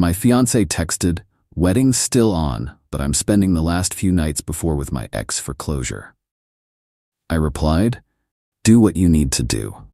My fiancé texted, "Wedding's still on, but I'm spending the last few nights before with my ex for closure." I replied, "Do what you need to do."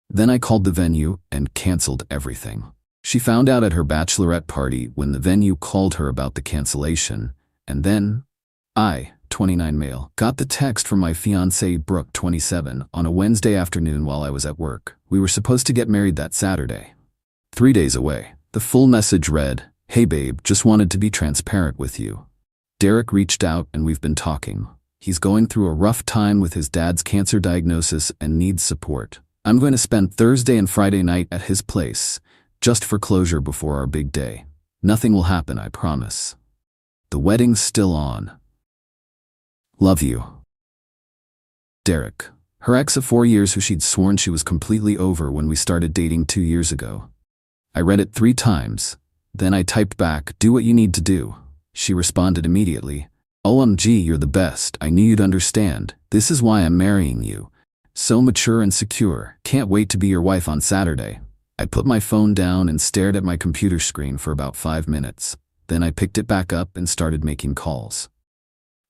Then I called the venue and canceled everything. She found out at her bachelorette party when the venue called her about the cancellation, and then I, 29 male, got the text from my fiancée Brooke, 27, on a Wednesday afternoon while I was at work. We were supposed to get married that Saturday. 3 days away. The full message read, "Hey babe, just wanted to be transparent with you. Derek reached out and we've been talking. He's going through a rough time with his dad's cancer diagnosis and needs support. I'm going to spend Thursday and Friday night at his place, just for closure before our big day. Nothing will happen, I promise. The wedding's still on. Love you. Derek." Her ex of 4 years who she'd sworn she was completely over when we started dating 2 years ago. I read it 3 times. Then I typed back, "Do what you need to do." She responded immediately, "OMG, you're the best. I knew you'd understand. This is why I'm marrying you. So mature and secure. Can't wait to be your wife on Saturday." I put my phone down and stared at my computer screen for about 5 minutes. Then I picked it back up and started making calls.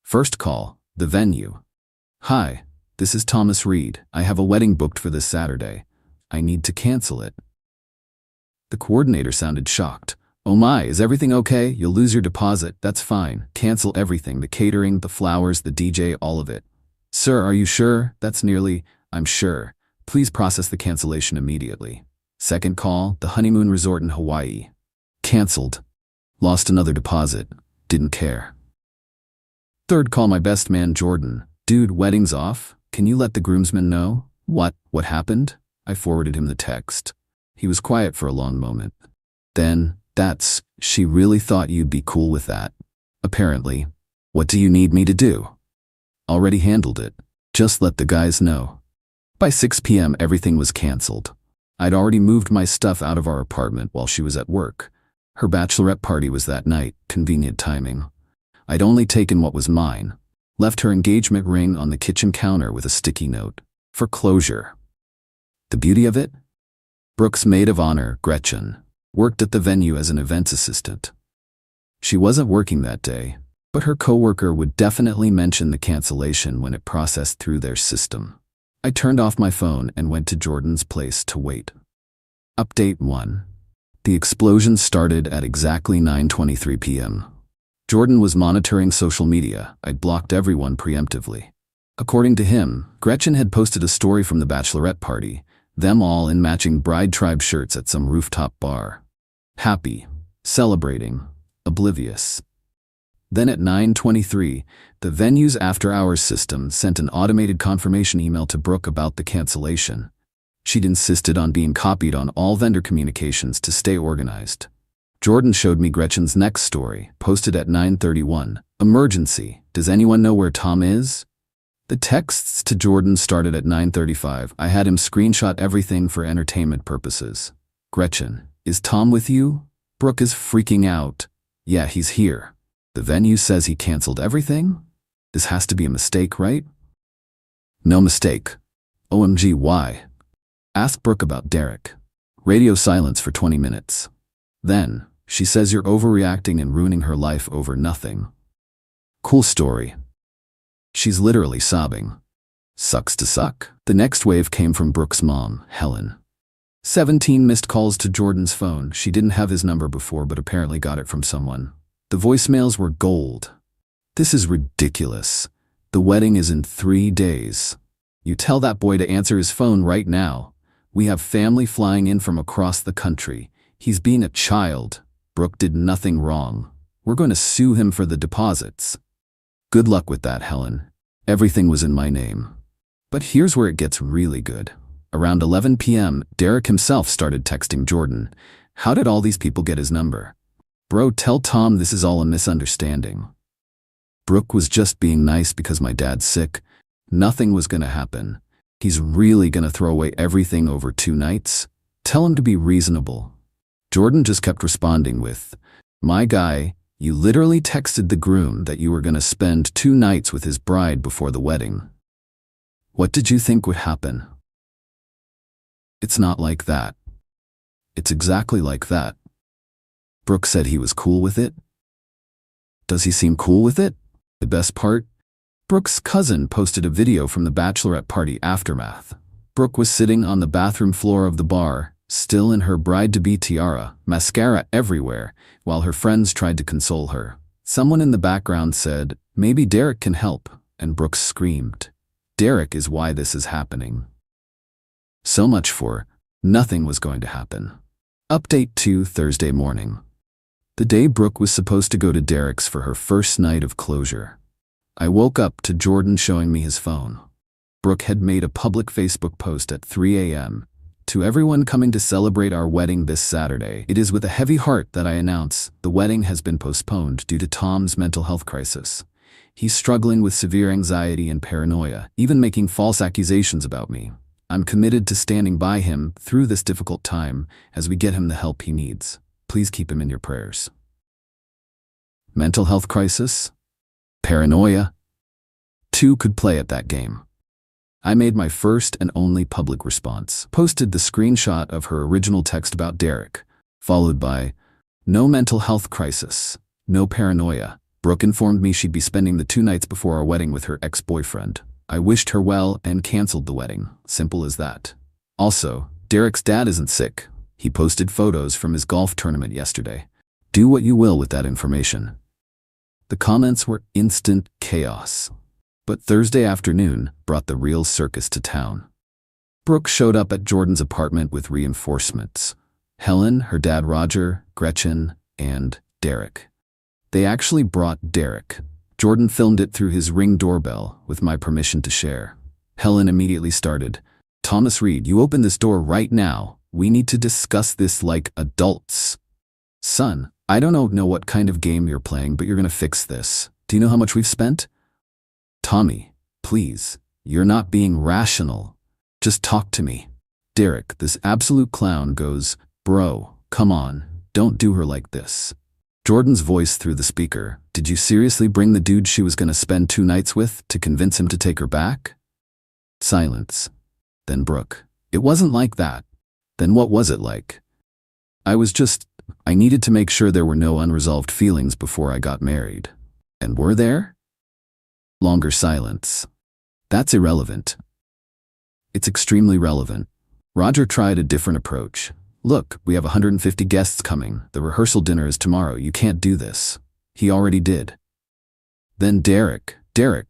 First call, the venue. "Hi, this is Thomas Reed. I have a wedding booked for this Saturday. I need to cancel it." The coordinator sounded shocked. "Oh my, is everything okay? You'll lose your deposit. That's fine. Cancel everything, the catering, the flowers, the DJ, all of it." "Sir, are you sure?" "That's nearly, I'm sure. Please process the cancellation immediately." Second call, the honeymoon resort in Hawaii. Cancelled. Lost another deposit. Didn't care. Third call, my best man Jordan. "Dude, wedding's off. Can you let the groomsmen know?" "What? What happened?" I forwarded him the text. He was quiet for a long moment. Then, she really thought you'd be cool with that. Apparently. "What do you need me to do?" "Already handled it. Just let the guys know." By 6 p.m. everything was cancelled. I'd already moved my stuff out of our apartment while she was at work. Her bachelorette party was that night, convenient timing. I'd only taken what was mine. Left her engagement ring on the kitchen counter with a sticky note. For closure. The beauty of it? Brooke's maid of honor, Gretchen, worked at the venue as an events assistant. She wasn't working that day, but her coworker would definitely mention the cancellation when it processed through their system. I turned off my phone and went to Jordan's place to wait. Update 1. The explosion started at exactly 9:23 p.m. Jordan was monitoring social media. I'd blocked everyone preemptively. According to him, Gretchen had posted a story from the bachelorette party, them all in matching bride tribe shirts at some rooftop bar. Happy, celebrating, oblivious. Then at 9:23, the venue's after-hours system sent an automated confirmation email to Brooke about the cancellation. She'd insisted on being copied on all vendor communications to stay organized. Jordan showed me Gretchen's next story, posted at 9:31. "Emergency. Does anyone know where Tom is?" The texts to Jordan started at 9:35. I had him screenshot everything for entertainment purposes. "Gretchen, is Tom with you?" Brooke is freaking out. "Yeah, he's here. The venue says he canceled everything? This has to be a mistake, right?" "No mistake. OMG, why?" "Ask Brooke about Derek." Radio silence for 20 minutes. Then, "She says you're overreacting and ruining her life over nothing." "Cool story." She's literally sobbing. Sucks to suck. The next wave came from Brooke's mom, Helen. 17 missed calls to Jordan's phone. She didn't have his number before, but apparently got it from someone. The voicemails were gold. "This is ridiculous. The wedding is in 3 days. You tell that boy to answer his phone right now. We have family flying in from across the country. He's being a child. Brooke did nothing wrong. We're going to sue him for the deposits." "Good luck with that, Helen. Everything was in my name." But here's where it gets really good. Around 11 p.m., Derek himself started texting Jordan. "How did all these people get his number?" "Bro, tell Tom this is all a misunderstanding. Brooke was just being nice because my dad's sick. Nothing was gonna happen. He's really gonna throw away everything over 2 nights? Tell him to be reasonable." Jordan just kept responding with, "My guy, you literally texted the groom that you were gonna spend 2 nights with his bride before the wedding. What did you think would happen?" "It's not like that." "It's exactly like that." Brooke said he was cool with it. Does he seem cool with it? The best part? Brooke's cousin posted a video from the bachelorette party aftermath. Brooke was sitting on the bathroom floor of the bar, still in her bride-to-be tiara, mascara everywhere, while her friends tried to console her. Someone in the background said, "Maybe Derek can help," and Brooke screamed, "Derek is why this is happening." So much for nothing was going to happen. Update 2 Thursday morning. The day Brooke was supposed to go to Derek's for her first night of closure. I woke up to Jordan showing me his phone. Brooke had made a public Facebook post at 3 a.m. "To everyone coming to celebrate our wedding this Saturday, it is with a heavy heart that I announce the wedding has been postponed due to Tom's mental health crisis. He's struggling with severe anxiety and paranoia, even making false accusations about me. I'm committed to standing by him through this difficult time as we get him the help he needs. Please keep him in your prayers." Mental health crisis? Paranoia? Two could play at that game. I made my first and only public response, posted the screenshot of her original text about Derek, followed by, "No mental health crisis, no paranoia. Brooke informed me she'd be spending the 2 nights before our wedding with her ex-boyfriend. I wished her well and canceled the wedding. Simple as that. Also, Derek's dad isn't sick. He posted photos from his golf tournament yesterday. Do what you will with that information." The comments were instant chaos. But Thursday afternoon brought the real circus to town. Brooke showed up at Jordan's apartment with reinforcements. Helen, her dad Roger, Gretchen, and Derek. They actually brought Derek. Jordan filmed it through his Ring doorbell with my permission to share. Helen immediately started, "Thomas Reed, you open this door right now. We need to discuss this like adults. Son, I don't know what kind of game you're playing, but you're gonna fix this. Do you know how much we've spent? Tommy, please, you're not being rational. Just talk to me." Derek, this absolute clown, goes, "Bro, come on, don't do her like this." Jordan's voice through the speaker, "Did you seriously bring the dude she was gonna spend 2 nights with to convince him to take her back?" Silence. Then Brooke, "It wasn't like that." Then what was it like? I needed to make sure there were no unresolved feelings before I got married. And were there? Longer silence. That's irrelevant. It's extremely relevant. Roger tried a different approach. "Look, we have 150 guests coming. The rehearsal dinner is tomorrow. You can't do this." He already did. Then Derek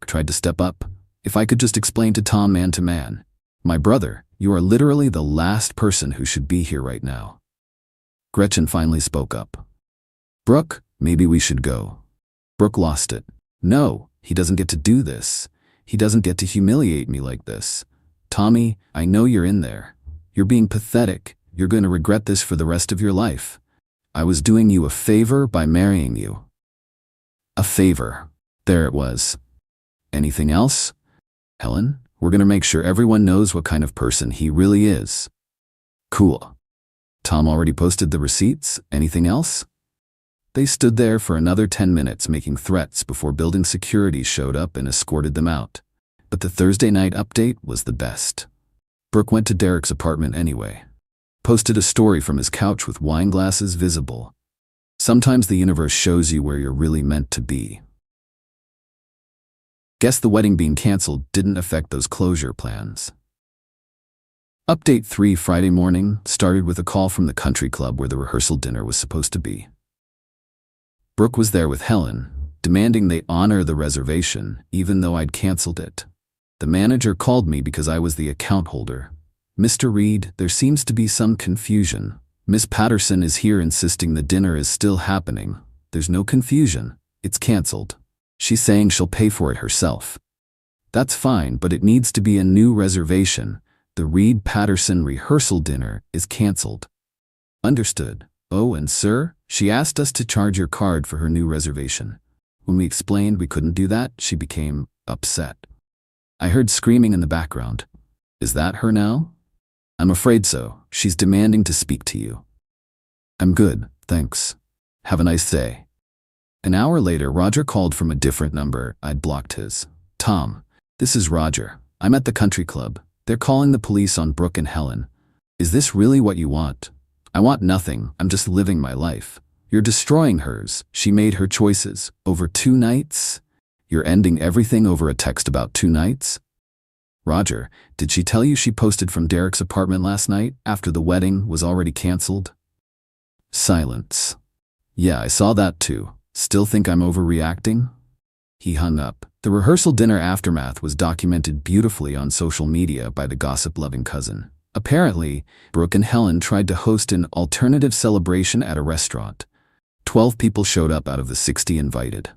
tried to step up. "If I could just explain to Tom man to man. My brother, you are literally the last person who should be here right now." Gretchen finally spoke up. "Brooke, maybe we should go." Brooke lost it. "No, he doesn't get to do this. He doesn't get to humiliate me like this. Tommy, I know you're in there. You're being pathetic. You're going to regret this for the rest of your life. I was doing you a favor by marrying you." A favor. There it was. Anything else? "Helen, we're going to make sure everyone knows what kind of person he really is." Cool. Tom already posted the receipts. Anything else? They stood there for another 10 minutes making threats before building security showed up and escorted them out. But the Thursday night update was the best. Brooke went to Derek's apartment anyway. Posted a story from his couch with wine glasses visible. Sometimes the universe shows you where you're really meant to be. Guess the wedding being canceled didn't affect those closure plans. Update 3 Friday morning started with a call from the country club where the rehearsal dinner was supposed to be. Brooke was there with Helen, demanding they honor the reservation even though I'd canceled it. The manager called me because I was the account holder. "Mr. Reed, there seems to be some confusion. Miss Patterson is here insisting the dinner is still happening. There's no confusion. It's canceled. She's saying she'll pay for it herself." "That's fine, but it needs to be a new reservation. The Reed-Patterson rehearsal dinner is canceled." "Understood. Oh, and sir, she asked us to charge your card for her new reservation. When we explained we couldn't do that, she became upset." I heard screaming in the background. "Is that her now?" "I'm afraid so. She's demanding to speak to you." "I'm good, thanks. Have a nice day." An hour later, Roger called from a different number. I'd blocked his. "Tom, this is Roger. I'm at the country club. They're calling the police on Brooke and Helen. Is this really what you want?" "I want nothing. I'm just living my life. You're destroying hers. She made her choices. Over 2 nights? You're ending everything over a text about 2 nights? Roger, did she tell you she posted from Derek's apartment last night after the wedding was already canceled? Silence. Yeah, I saw that too. Still think I'm overreacting? He hung up. The rehearsal dinner aftermath was documented beautifully on social media by the gossip-loving cousin. Apparently, Brooke and Helen tried to host an alternative celebration at a restaurant. 12 people showed up out of the 60 invited.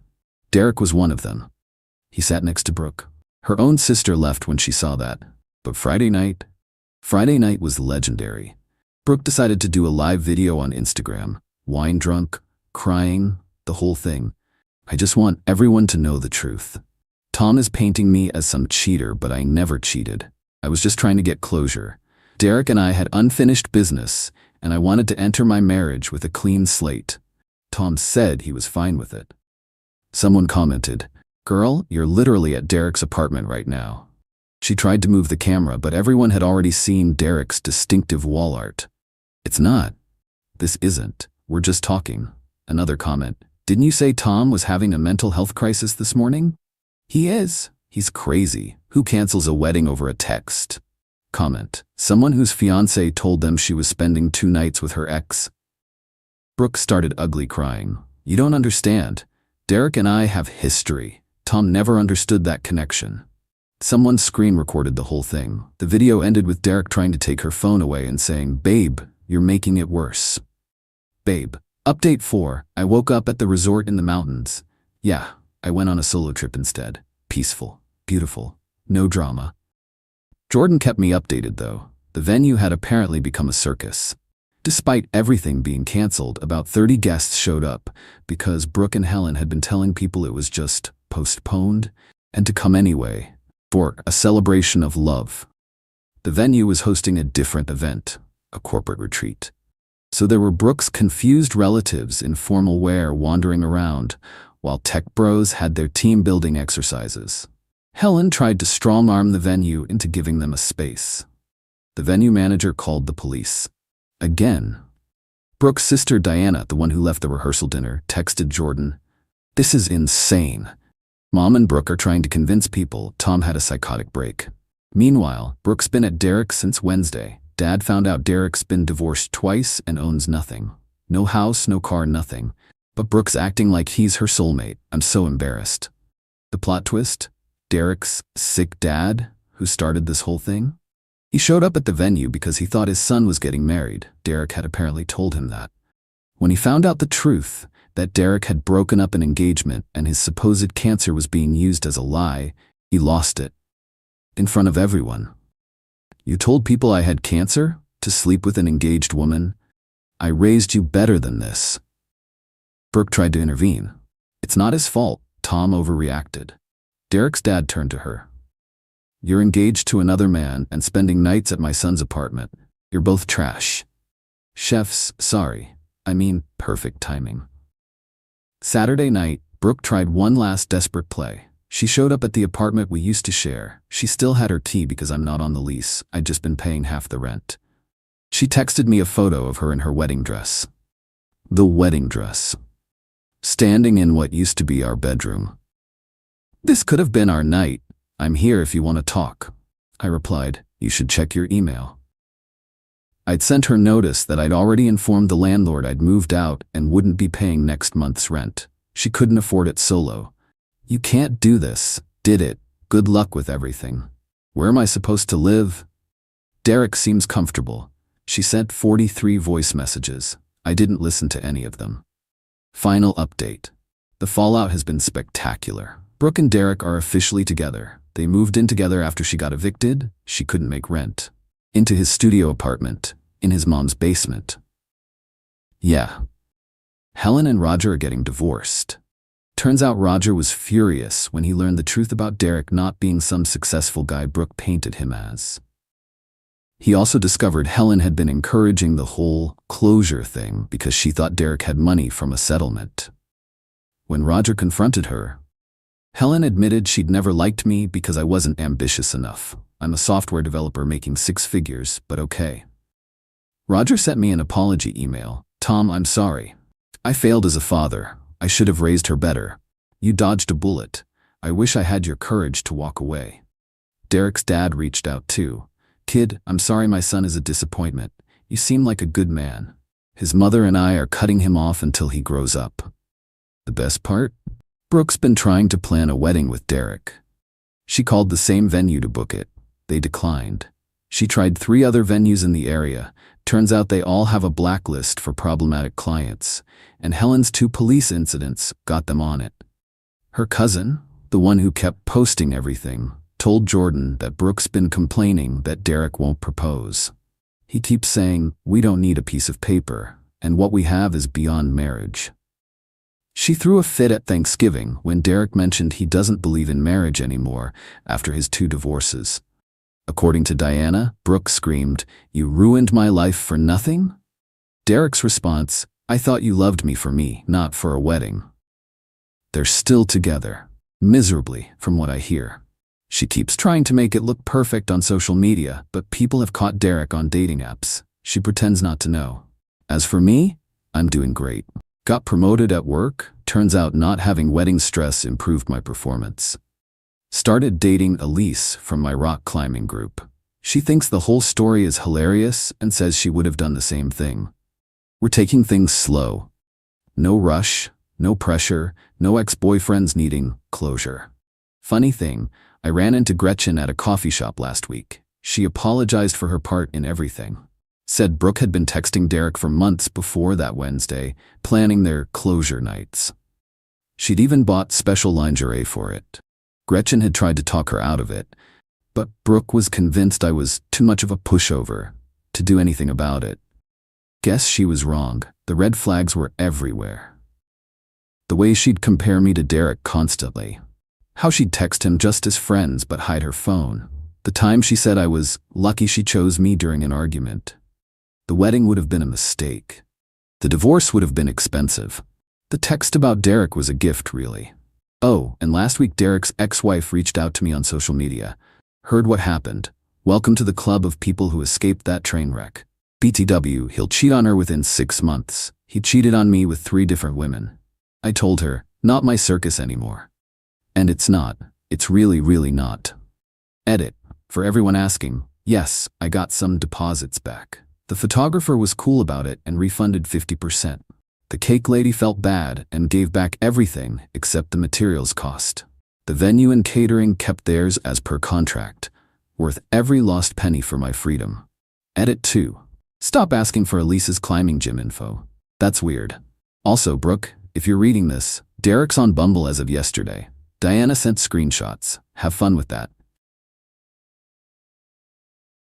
Derek was one of them. He sat next to Brooke. Her own sister left when she saw that. But Friday night was legendary. Brooke decided to do a live video on Instagram. Wine drunk, crying, the whole thing. I just want everyone to know the truth. Tom is painting me as some cheater, but I never cheated. I was just trying to get closure. Derek and I had unfinished business, and I wanted to enter my marriage with a clean slate. Tom said he was fine with it. Someone commented, "Girl, you're literally at Derek's apartment right now." She tried to move the camera, but everyone had already seen Derek's distinctive wall art. "It's not. This isn't. We're just talking." Another comment, "Didn't you say Tom was having a mental health crisis this morning?" "He is. He's crazy. Who cancels a wedding over a text?" Comment, "Someone whose fiancé told them she was spending 2 nights with her ex." Brooke started ugly crying. "You don't understand. Derek and I have history. Tom never understood that connection." Someone screen recorded the whole thing. The video ended with Derek trying to take her phone away and saying, "Babe, you're making it worse." Babe. Update 4. I woke up at the resort in the mountains. Yeah, I went on a solo trip instead. Peaceful. Beautiful. No drama. Jordan kept me updated though. The venue had apparently become a circus. Despite everything being canceled, about 30 guests showed up because Brooke and Helen had been telling people it was just postponed and to come anyway for a celebration of love. The venue was hosting a different event, a corporate retreat. So there were Brooke's confused relatives in formal wear wandering around, while tech bros had their team-building exercises. Helen tried to strong-arm the venue into giving them a space. The venue manager called the police. Again. Brooke's sister Diana, the one who left the rehearsal dinner, texted Jordan, "This is insane. Mom and Brooke are trying to convince people Tom had a psychotic break." Meanwhile, Brooke's been at Derek's since Wednesday. Dad found out Derek's been divorced twice and owns nothing. No house, no car, nothing. But Brooke's acting like he's her soulmate. I'm so embarrassed. The plot twist? Derek's sick dad, who started this whole thing? He showed up at the venue because he thought his son was getting married. Derek had apparently told him that. When he found out the truth, that Derek had broken up an engagement and his supposed cancer was being used as a lie, he lost it. In front of everyone. "You told people I had cancer? To sleep with an engaged woman? I raised you better than this." Brooke tried to intervene. "It's not his fault. Tom overreacted." Derek's dad turned to her. "You're engaged to another man and spending nights at my son's apartment. You're both trash." Chefs, sorry. I mean, perfect timing. Saturday night, Brooke tried one last desperate play. She showed up at the apartment we used to share. She still had her tea because I'm not on the lease. I'd just been paying half the rent. She texted me a photo of her in her wedding dress. The wedding dress. Standing in what used to be our bedroom. "This could have been our night. I'm here if you want to talk." I replied, "You should check your email." I'd sent her notice that I'd already informed the landlord I'd moved out and wouldn't be paying next month's rent. She couldn't afford it solo. "You can't do this. Did it. Good luck with everything. Where am I supposed to live?" "Derek seems comfortable." She sent 43 voice messages. I didn't listen to any of them. Final update. The fallout has been spectacular. Brooke and Derek are officially together. They moved in together after she got evicted. She couldn't make rent. Into his studio apartment, in his mom's basement. Yeah. Helen and Roger are getting divorced. Turns out Roger was furious when he learned the truth about Derek not being some successful guy Brooke painted him as. He also discovered Helen had been encouraging the whole closure thing because she thought Derek had money from a settlement. When Roger confronted her, Helen admitted she'd never liked me because I wasn't ambitious enough. I'm a software developer making 6 figures, but okay. Roger sent me an apology email. "Tom, I'm sorry. I failed as a father. I should have raised her better. You dodged a bullet. I wish I had your courage to walk away. Derek's dad reached out too. Kid, I'm sorry my son is a disappointment. You seem like a good man. His mother and I are cutting him off until he grows up. The best part? Brooke's been trying to plan a wedding with Derek. She called the same venue to book it. They declined. She tried 3 other venues in the area. Turns out they all have a blacklist for problematic clients, and Helen's 2 police incidents got them on it. Her cousin, the one who kept posting everything, told Jordan that Brooke's been complaining that Derek won't propose. He keeps saying, we don't need a piece of paper, and what we have is beyond marriage. She threw a fit at Thanksgiving when Derek mentioned he doesn't believe in marriage anymore after his 2 divorces. According to Diana, Brooke screamed, "You ruined my life for nothing?" Derek's response, "I thought you loved me for me, not for a wedding." They're still together. Miserably, from what I hear. She keeps trying to make it look perfect on social media, but people have caught Derek on dating apps. She pretends not to know. As for me, I'm doing great. Got promoted at work. Turns out not having wedding stress improved my performance. Started dating Elise from my rock climbing group. She thinks the whole story is hilarious and says she would have done the same thing. We're taking things slow. No rush, no pressure, no ex-boyfriends needing closure. Funny thing, I ran into Gretchen at a coffee shop last week. She apologized for her part in everything. Said Brooke had been texting Derek for months before that Wednesday, planning their closure nights. She'd even bought special lingerie for it. Gretchen had tried to talk her out of it, but Brooke was convinced I was too much of a pushover to do anything about it. Guess she was wrong. The red flags were everywhere. The way she'd compare me to Derek constantly. How she'd text him just as friends but hide her phone. The time she said I was lucky she chose me during an argument. The wedding would have been a mistake. The divorce would have been expensive. The text about Derek was a gift, really. Oh, and last week Derek's ex-wife reached out to me on social media. Heard what happened. Welcome to the club of people who escaped that train wreck. BTW, he'll cheat on her within 6 months. He cheated on me with 3 different women. I told her, not my circus anymore. And it's not. It's really, really not. Edit. For everyone asking, yes, I got some deposits back. The photographer was cool about it and refunded 50%. The cake lady felt bad and gave back everything except the materials cost. The venue and catering kept theirs as per contract. Worth every lost penny for my freedom. Edit 2. Stop asking for Elise's climbing gym info. That's weird. Also, Brooke, if you're reading this, Derek's on Bumble as of yesterday. Diana sent screenshots. Have fun with that.